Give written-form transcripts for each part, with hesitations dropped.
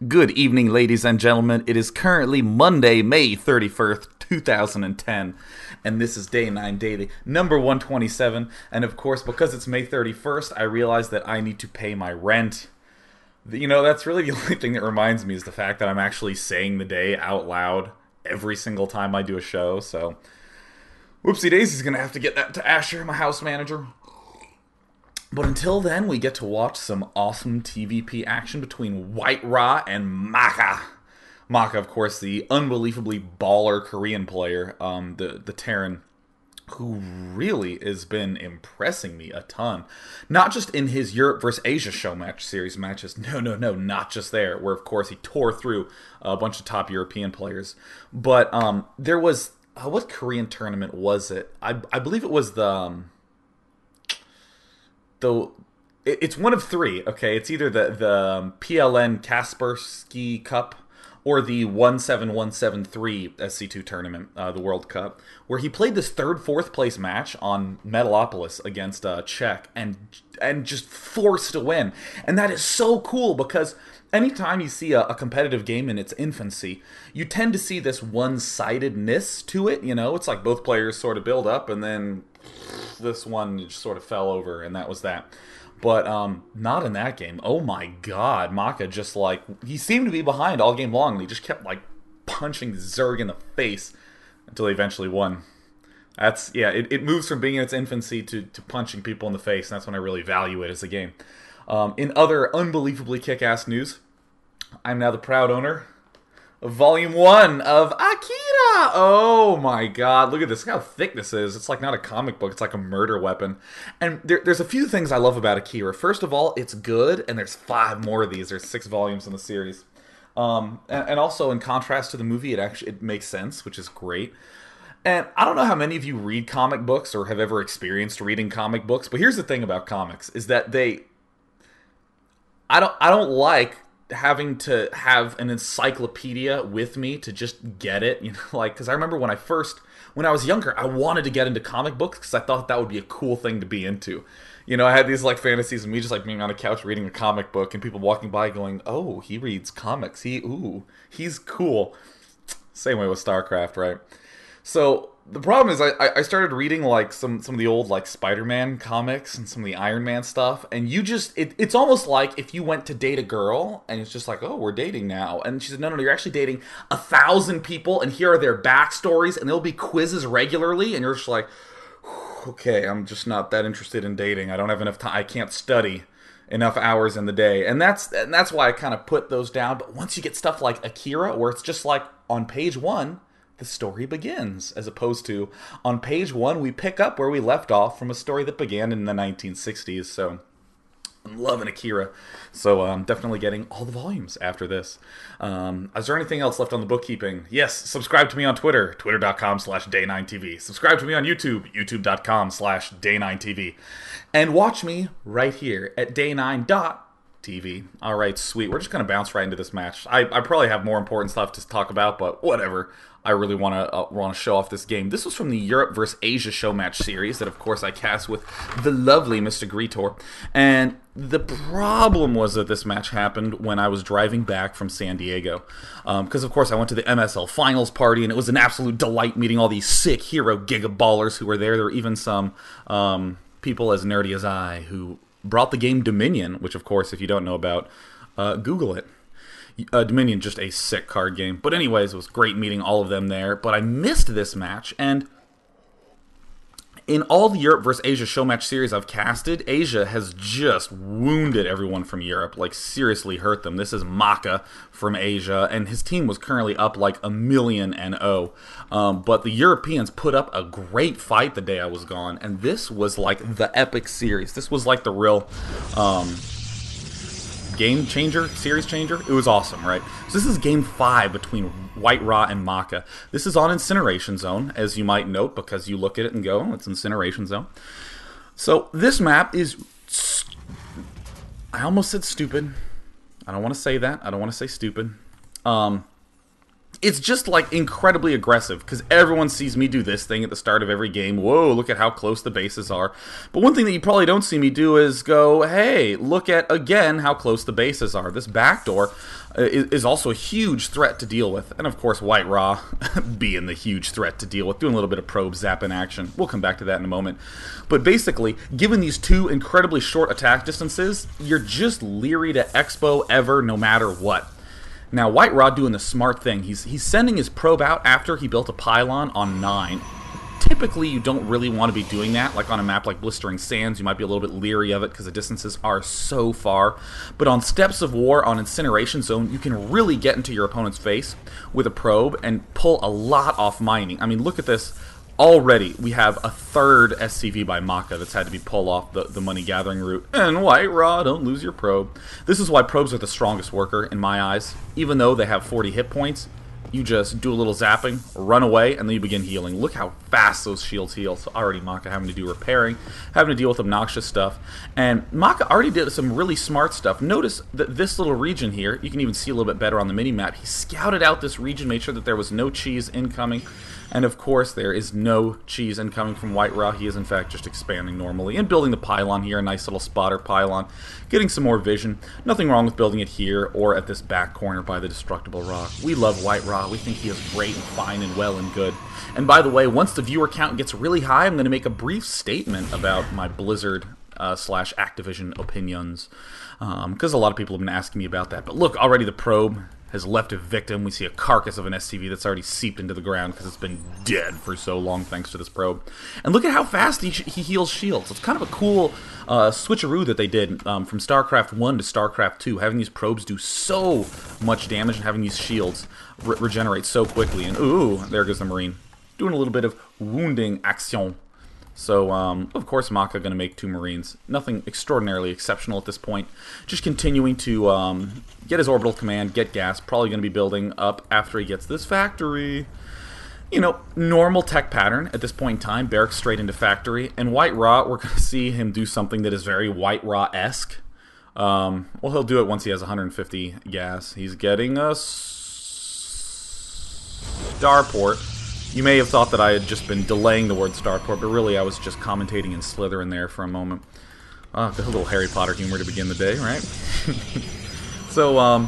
Good evening, ladies and gentlemen. It is currently Monday, May 31st, 2010, and this is Day 9 Daily, number 127. And of course, because it's May 31st, I realize that I need to pay my rent. You know, that's really the only thing that reminds me is the fact that I'm actually saying the day out loud every single time I do a show, so whoopsie daisy's gonna have to get that to Asher, my house manager. But until then, we get to watch some awesome TVP action between White-ra and Maka. Maka, of course, the unbelievably baller Korean player, the Terran, who really has been impressing me a ton. Not just in his Europe versus Asia show match series matches. No, not just there, where, of course, he tore through a bunch of top European players. But there was... what Korean tournament was it? I believe it was it's one of three, okay? It's either the PLN Kaspersky Cup or the 17173 SC2 tournament, the World Cup, where he played this fourth place match on Metalopolis against Czech and just forced to win. And that is so cool because anytime you see a competitive game in its infancy, you tend to see this one-sidedness to it, you know? It's like both players sort of build up and then this one just sort of fell over, and that was that. But not in that game. Oh my god, Maka just he seemed to be behind all game long, and he just kept punching Zerg in the face until he eventually won. It moves from being in its infancy to punching people in the face, and that's when I really value it as a game. In other unbelievably kick-ass news, I'm now the proud owner of Volume 1 of Akira! Oh my god, look at this. Look how thick this is. It's not a comic book, it's like a murder weapon. And there's a few things I love about Akira. First of all, it's good, and there's 5 more of these. There's 6 volumes in the series. And also, in contrast to the movie, it makes sense, which is great. And I don't know how many of you read comic books or have ever experienced reading comic books, but here's the thing about comics, is that I don't like having to have an encyclopedia with me to just get it, because I remember when I was younger, I wanted to get into comic books because I thought that would be a cool thing to be into. I had these fantasies of me just being on a couch reading a comic book and people walking by going, "Oh, he reads comics. He's cool." Same way with Starcraft, right? So the problem is I started reading some of the old Spider-Man comics and some of the Iron Man stuff, and it's almost like if you went to date a girl and it's just "Oh, we're dating now," and she said, no, you're actually dating 1,000 people, and here are their backstories, and there'll be quizzes regularly, and you're just okay, I'm just not that interested in dating. I don't have enough time. I can't study enough hours in the day, and that's why I kind of put those down. But once you get stuff like Akira, where it's just on page 1, the story begins, as opposed to on page 1 we pick up where we left off from a story that began in the 1960s. So I'm loving Akira. So I'm definitely getting all the volumes after this. Is there anything else left on the bookkeeping? Yes, subscribe to me on Twitter, twitter.com/day9tv. Subscribe to me on YouTube, youtube.com/day9tv. And watch me right here at day9.tv. Alright, sweet. We're just going to bounce right into this match. I probably have more important stuff to talk about, but whatever. I really want to show off this game. This was from the Europe vs. Asia show match series that, of course, I cast with the lovely Mr. Gritor. And the problem was that this match happened when I was driving back from San Diego. Because, of course, I went to the MSL Finals party, and it was an absolute delight meeting all these sick hero gigaballers who were there. There were even some people as nerdy as I who brought the game Dominion, which, of course, if you don't know about, Google it. Dominion, just a sick card game. But anyways, it was great meeting all of them there. But I missed this match, and in all the Europe vs. Asia show match series I've casted, Asia has just wounded everyone from Europe, seriously hurt them. This is Maka from Asia, and his team was currently up 1,000,000-0. But the Europeans put up a great fight the day I was gone, and this was the epic series. This was the real game changer, series changer. It was awesome, right? So this is game 5 between White-ra and Maka. This is on Incineration Zone, as you might note, because you look at it and go, "Oh, it's Incineration Zone." So this map is... I almost said stupid. I don't want to say that. I don't want to say stupid. it's just like incredibly aggressive because everyone sees me do this thing at the start of every game. Whoa, look at how close the bases are. But one thing that you probably don't see me do is go, hey, look at again how close the bases are. This backdoor is also a huge threat to deal with. And of course, White-ra being the huge threat to deal with, doing a little bit of probe zap in action. We'll come back to that in a moment. But basically, given these two incredibly short attack distances, you're just leery to expo ever, no matter what. Now, White-ra doing the smart thing. He's sending his probe out after he built a pylon on 9. Typically, you don't really want to be doing that. Like on a map like Blistering Sands, you might be a little bit leery of it because the distances are so far. But on Steps of War, on Incineration Zone, you can really get into your opponent's face with a probe and pull a lot off mining. I mean, look at this. Already, we have a third SCV by Maka that's had to be pulled off the money gathering route. And White-ra, don't lose your probe. This is why probes are the strongest worker in my eyes. Even though they have 40 hit points, you just do a little zapping, run away, and then you begin healing. Look how fast those shields heal. So already Maka having to do repairing, having to deal with obnoxious stuff. And Maka already did some really smart stuff. Notice that this little region here, you can even see a little bit better on the mini-map. He scouted out this region, made sure that there was no cheese incoming. And of course, there is no cheese incoming from White-ra. He is in fact just expanding normally and building the pylon here, a nice little spotter pylon, getting some more vision. Nothing wrong with building it here or at this back corner by the destructible rock. We love White-ra. We think he is great and fine and well and good. And by the way, once the viewer count gets really high, I'm going to make a brief statement about my Blizzard slash Activision opinions, because a lot of people have been asking me about that. But look, already the probe has left a victim. We see a carcass of an SCV that's already seeped into the ground because it's been dead for so long thanks to this probe. And look at how fast he heals shields. It's kind of a cool switcheroo that they did from StarCraft I to StarCraft II, having these probes do so much damage and having these shields regenerate so quickly. And ooh, there goes the Marine. Doing a little bit of wounding action. So, of course, Maka going to make 2 Marines. Nothing extraordinarily exceptional at this point. Just continuing to get his orbital command, get gas. Probably going to be building up after he gets this factory. You know, normal tech pattern at this point in time. Barracks straight into factory. And White-ra, we're going to see him do something that is very White-ra-esque. Well, he'll do it once he has 150 gas. He's getting a starport. You may have thought that I had just been delaying the word starport, but really I was just commentating in Slytherin there for a moment. A little Harry Potter humor to begin the day, right? So,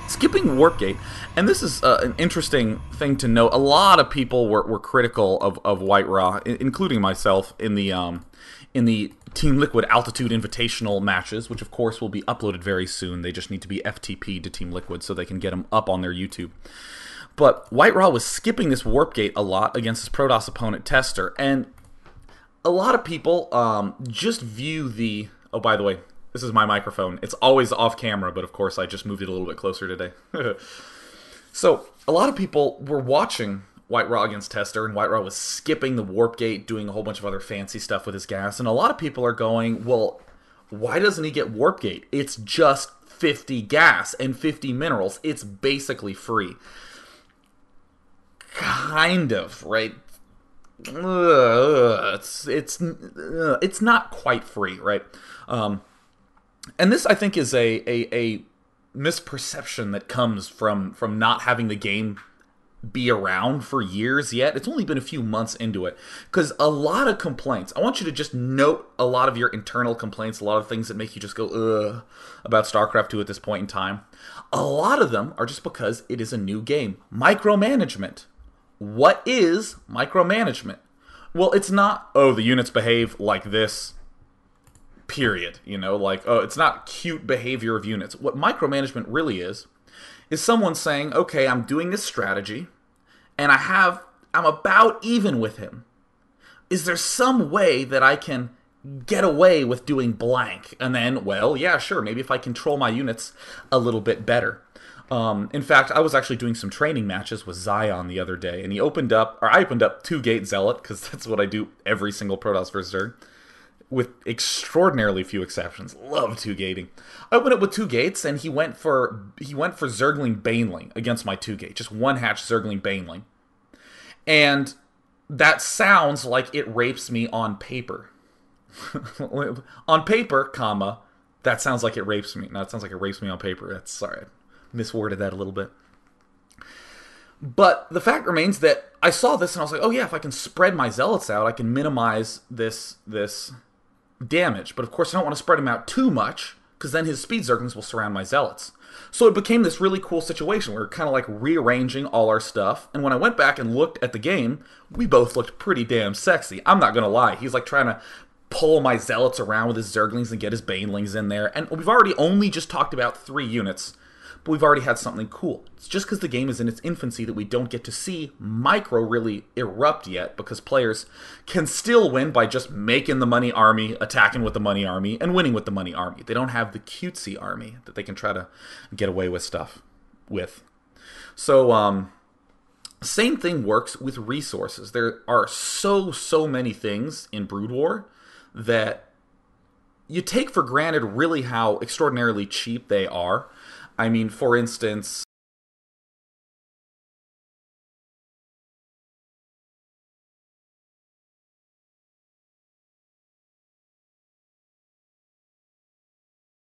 skipping Warp Gate, and this is an interesting thing to note. A lot of people were critical of White-ra, including myself, in the Team Liquid Altitude Invitational matches, which of course will be uploaded very soon. They just need to be FTP'd to Team Liquid so they can get them up on their YouTube. But White-ra was skipping this Warp Gate a lot against his Protoss opponent Tester, and a lot of people just view the... Oh, by the way, this is my microphone. It's always off camera, but of course I just moved it a little bit closer today. So, a lot of people were watching White-ra against Tester, and White-ra was skipping the Warp Gate, doing a whole bunch of other fancy stuff with his gas, and a lot of people are going, well, why doesn't he get Warp Gate? It's just 50 gas and 50 minerals. It's basically free. Kind of, right? It's not quite free, right? And this, I think, is a misperception that comes from not having the game be around for years yet. It's only been a few months into it. Because a lot of complaints, I want you to just note a lot of your internal complaints, a lot of things that make you just go, ugh, about StarCraft II at this point in time. A lot of them are just because it is a new game. Micromanagement. What is micromanagement? Well, it's not, oh, the units behave like this, period. You know, like, oh, it's not cute behavior of units. What micromanagement really is someone saying, okay, I'm doing this strategy, and I'm about even with him. Is there some way that I can get away with doing blank? And then, well, yeah, sure, maybe if I control my units a little bit better. In fact, I was actually doing some training matches with Zion the other day, and I opened up 2-gate Zealot, because that's what I do every single Protoss vs. Zerg, with extraordinarily few exceptions. Love 2-gating. I opened up with 2 gates, and he went for Zergling Baneling against my 2-gate, just 1-hatch Zergling Baneling. And that sounds like it rapes me on paper. On paper, comma, that sounds like it rapes me. No, it sounds like it rapes me on paper. That's sorry. Misworded that a little bit. But the fact remains that I saw this and I was like, oh yeah, if I can spread my zealots out, I can minimize this damage. But of course, I don't want to spread him out too much because then his speed zerglings will surround my zealots. So it became this really cool situation. We were kind of like rearranging all our stuff. And when I went back and looked at the game, we both looked pretty damn sexy. I'm not going to lie. He's like trying to pull my zealots around with his zerglings and get his banelings in there. And we've already only just talked about 3 units, but we've already had something cool. It's just because the game is in its infancy that we don't get to see micro really erupt yet, because players can still win by just making the money army, attacking with the money army, and winning with the money army. They don't have the cutesy army that they can try to get away with stuff with. So, same thing works with resources. There are so many things in Brood War that you take for granted really how extraordinarily cheap they are. I mean, for instance,